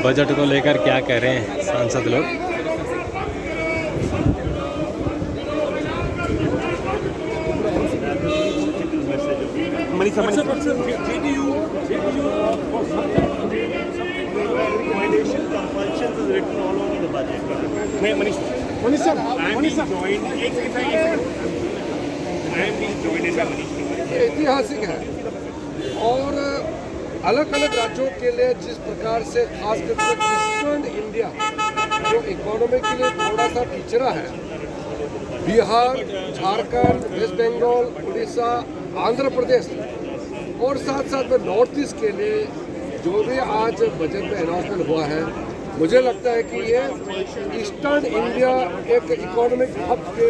Budget को लेकर क्या कह रहे हैं सांसद लोग? ऐतिहासिक है और अलग अलग राज्यों के लिए जिस प्रकार से खास करके ईस्टर्न इंडिया जो इकोनॉमी के लिए थोड़ा सा पिछड़ा है, बिहार, झारखंड, वेस्ट बंगाल, उड़ीसा, आंध्र प्रदेश और साथ साथ में नॉर्थ ईस्ट के लिए जो भी आज बजट में अनाउंसमेंट हुआ है, मुझे लगता है कि ये ईस्टर्न इंडिया एक इकोनॉमिक हब के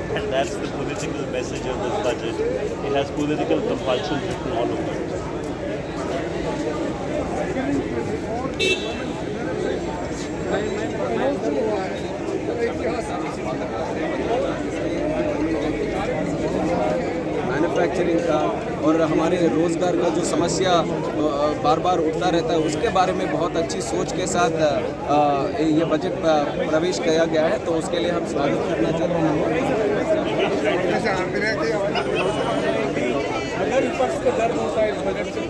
and that's the political message of this budget. It has political compulsion written all over it. Manufacturing का और हमारे रोज़गार का जो समस्या बार बार उठता रहता है, उसके बारे में बहुत अच्छी सोच के साथ ये बजट प्रवेश किया गया है, तो उसके लिए हम स्वागत करना चाहते हैं। अगर विपक्ष को दर्द होता है इस बजट से,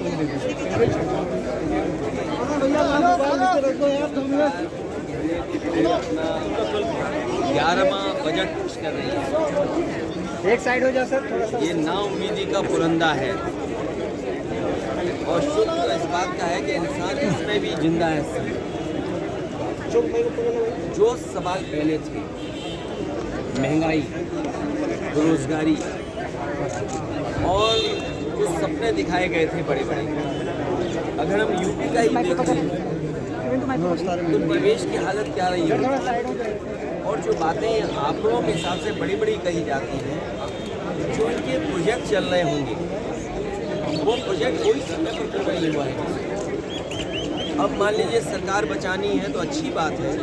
11वां बजट कर रही है। एक साइड हो जा सर थोड़ा सा। ये नाउम्मीदी का पुरंदा है और शुक्र तो इस बात का है कि इंसान इसमें भी जिंदा है। जो सवाल पहले थे, महंगाई, बेरोजगारी और जो सपने दिखाए गए थे बड़े बड़े, अगर हम यूपी का ही देखें तो निवेश की हालत क्या रही है और जो बातें आंकड़ों के हिसाब से बड़ी बड़ी कही जाती हैं, जो इनके प्रोजेक्ट चल रहे होंगे वो प्रोजेक्ट कोई समय पर पूरा नहीं हुआ है। अब मान लीजिए सरकार बचानी है तो अच्छी बात है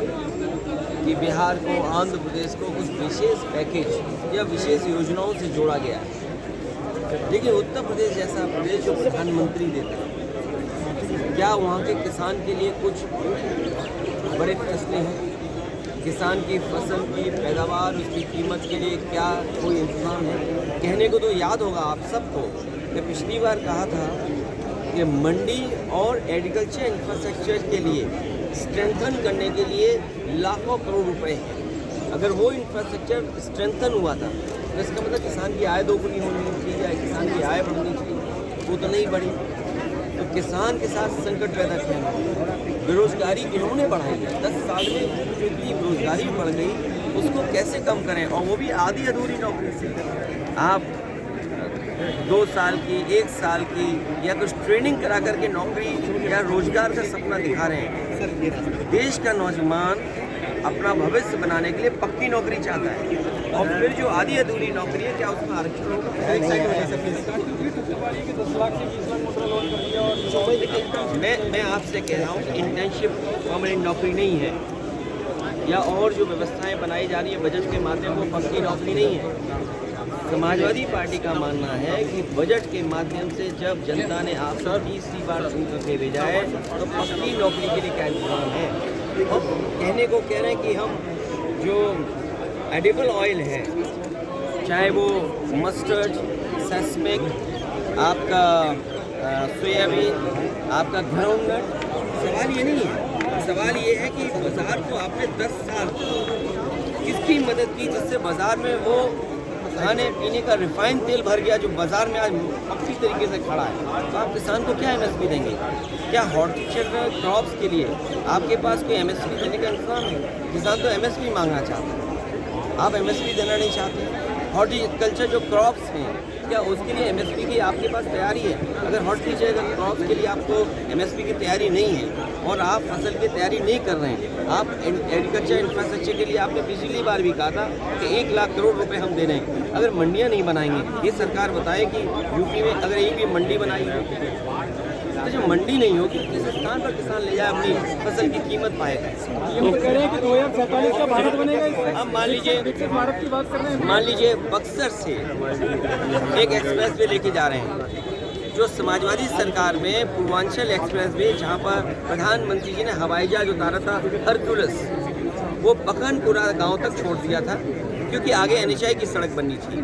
कि बिहार को, आंध्र प्रदेश को कुछ विशेष पैकेज या विशेष योजनाओं से जोड़ा गया है, लेकिन उत्तर प्रदेश जैसा प्रदेश जो प्रधानमंत्री देता है, क्या वहाँ के किसान के लिए कुछ बड़े फैसले हैं? किसान की फसल की पैदावार, उसकी कीमत के लिए क्या कोई इंतजाम है? कहने को तो याद होगा आप सबको, मैं पिछली बार कहा था कि मंडी और एग्रीकल्चर इंफ्रास्ट्रक्चर के लिए स्ट्रेंथन करने के लिए लाखों करोड़ रुपए हैं। अगर वो इंफ्रास्ट्रक्चर स्ट्रेंथन हुआ था तो इसका मतलब किसान की आय दोगुनी होनी चाहिए या किसान की आय बढ़नी चाहिए, वो तो नहीं बढ़ी। तो किसान के साथ संकट पैदा किया, बेरोजगारी किन्होंने बढ़ाई है? 10 साल में जो इतनी बेरोजगारी बढ़ गई उसको कैसे कम करें, और वो भी आधी अधूरी नौकरी से। आप 2 साल की, 1 साल की या कुछ ट्रेनिंग करा करके नौकरी या रोजगार का सपना दिखा रहे हैं। देश का नौजवान अपना भविष्य बनाने के लिए पक्की नौकरी चाहता है, और फिर जो आधी अधूरी नौकरी है क्या उसमें आरक्षण होगा? मैं आपसे कह रहा हूँ कि इंटर्नशिप परमानेंट नौकरी नहीं है, या और जो व्यवस्थाएं बनाई जा रही है बजट के माध्यम से पक्की नौकरी नहीं है। समाजवादी पार्टी का मानना है कि बजट के माध्यम से जब जनता ने आपको 30वीं बार चुन करके भेजा है तो पक्की नौकरी के लिए क्या इंतजाम है? हम कहने को कह रहे हैं कि हम जो एडिबल ऑयल है, चाहे वो मस्टर्ड, सेस्मिक, आपका सोयाबीन, आपका ग्राउंडनट, सवाल ये नहीं है। सवाल ये है कि बाज़ार को आपने 10 साल किसकी मदद की जिससे बाज़ार में वो खाने पीने का रिफाइंड तेल भर गया जो बाज़ार में आज पक्की तरीके से खड़ा है? तो आप किसान को क्या एमएसपी देंगे? क्या हॉर्टिकल्चर क्रॉप्स के लिए आपके पास कोई एमएसपी देने का इंतजाम है? किसान तो एमएसपी मांगना चाहता है, आप एमएसपी देना नहीं चाहते। हॉर्टिकल्चर जो क्रॉप्स हैं, क्या उसके लिए एमएसपी की आपके पास तैयारी है? अगर हॉर्टिकल्चर क्रॉप्स के लिए आपको एमएसपी की तैयारी नहीं है और आप फसल की तैयारी नहीं कर रहे हैं, आप एग्रीकल्चर इंफ्रास्ट्रक्चर के लिए आपने पिछली बार भी कहा था कि 1 लाख करोड़ रुपए हम दे रहे हैं। अगर मंडियां नहीं बनाएंगे, ये सरकार बताए कि यूपी में अगर एक भी मंडी बनाई तो जब मंडी नहीं होगी तो किस स्थान पर किसान ले जाए अपनी फसल की कीमत पाएगा? ये कह रहे हैं कि 2047 का भारत बनेगा इससे। अब मान लीजिए भारत की बात कर रहे हैं। मान लीजिए बक्सर से एक एक्सप्रेस वे लेके जा रहे हैं, जो समाजवादी सरकार में पूर्वांचल एक्सप्रेस वे, जहाँ पर प्रधानमंत्री जी ने हवाई जहाज उतारा था हरक्यूलिस, वो पखनपुरा गांव तक छोड़ दिया था क्योंकि आगे NHI की सड़क बननी थी।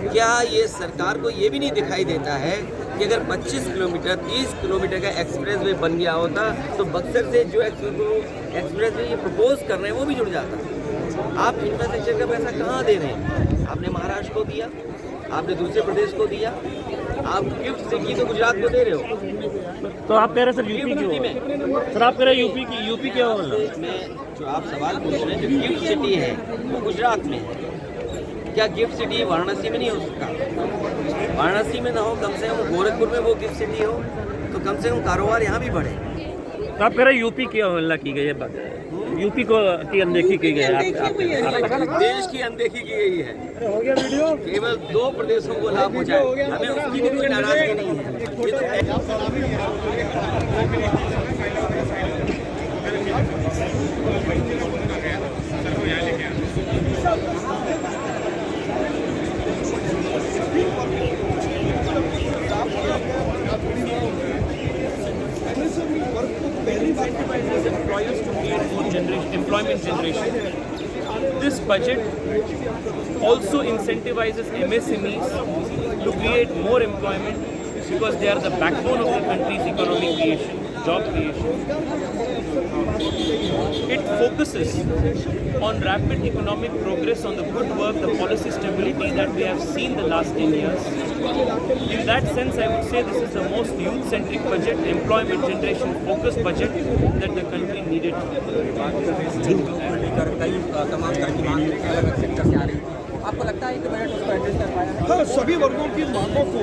क्या ये सरकार को ये भी नहीं दिखाई देता है कि अगर 25 किलोमीटर 30 किलोमीटर का एक्सप्रेस वे बन गया होता तो बक्सर से जो एक्सप्रेस वे ये प्रपोज कर रहे हैं वो भी जुड़ जाता? आप इंफ्रास्ट्रक्चर का पैसा कहाँ दे रहे हैं? आपने महाराष्ट्र को दिया, आपने दूसरे प्रदेश को दिया, आप गिफ्ट सिटी तो गुजरात को दे रहे हो। तो आप कह रहे हैं सर यूपी क्यों? सर आप कह रहे हैं यूपी क्यों? में जो आप सवाल पूछ रहे हैं, जो गिफ्ट सिटी है वो गुजरात में है। क्या गिफ्ट सिटी वाराणसी में नहीं हो सकता? वाराणसी में ना हो, कम से कम गोरखपुर में वो गिफ्ट सिटी हो तो कम से कम कारोबार यहाँ भी बढ़े। तो आप कह रहे हैं यूपी की अवहेलना की गई है, यूपी को की अनदेखी की गई है? देश की अनदेखी की गई है। केवल 2 प्रदेशों को लाभ पहुँचाए, हमें उसकी भी कोई नाराजगी नहीं है। Employers to create more employment generation. This budget also incentivizes MSMEs to create more employment because they are the backbone of the country's economic creation, job creation. It focuses on rapid economic progress, on the good work, the policy stability that we have seen the last 10 years. In that sense, I would say this is the most youth-centric budget, employment generation focused budget that the country needed. आपको लगता है कि budget उसको address कर पाया? हाँ, सभी वर्गों की मांगों को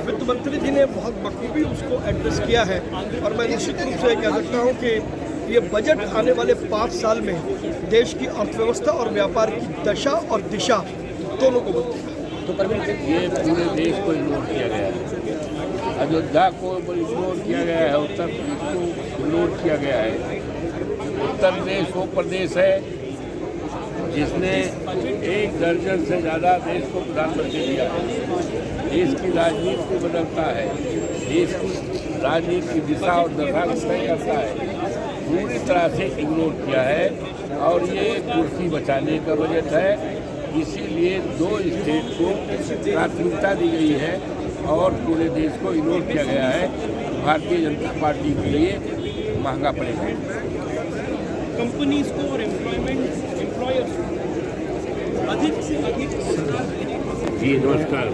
वित्त मंत्री जी ने बहुत बखूबी उसको एड्रेस किया है और मैं निश्चित रूप से कह सकता हूँ कि ये बजट आने वाले 5 साल में देश की अर्थव्यवस्था और व्यापार की दशा और दिशा दोनों को बदलेगा। ये पूरे देश को इग्नोर किया गया है, अयोध्या को इग्नोर किया गया है, उत्तर प्रदेश को इग्नोर किया गया है। उत्तर प्रदेश वो प्रदेश है जिसने 1 दर्जन से ज़्यादा देश को प्रधानमंत्री दिया है, देश की राजनीति को बदलता है, देश की राजनीति की दिशा और दशा को तय करता है, पूरी तरह से इग्नोर किया है। और ये कुर्सी बचाने का बजट है, इसीलिए 2 स्टेट को प्राथमिकता दी गई है और पूरे देश को इग्नोर किया गया है। भारतीय जनता पार्टी के लिए महंगा पड़ेगा। कंपनीज को और एम्प्लॉयर्स को अधिक से अधिक जी नमस्कार।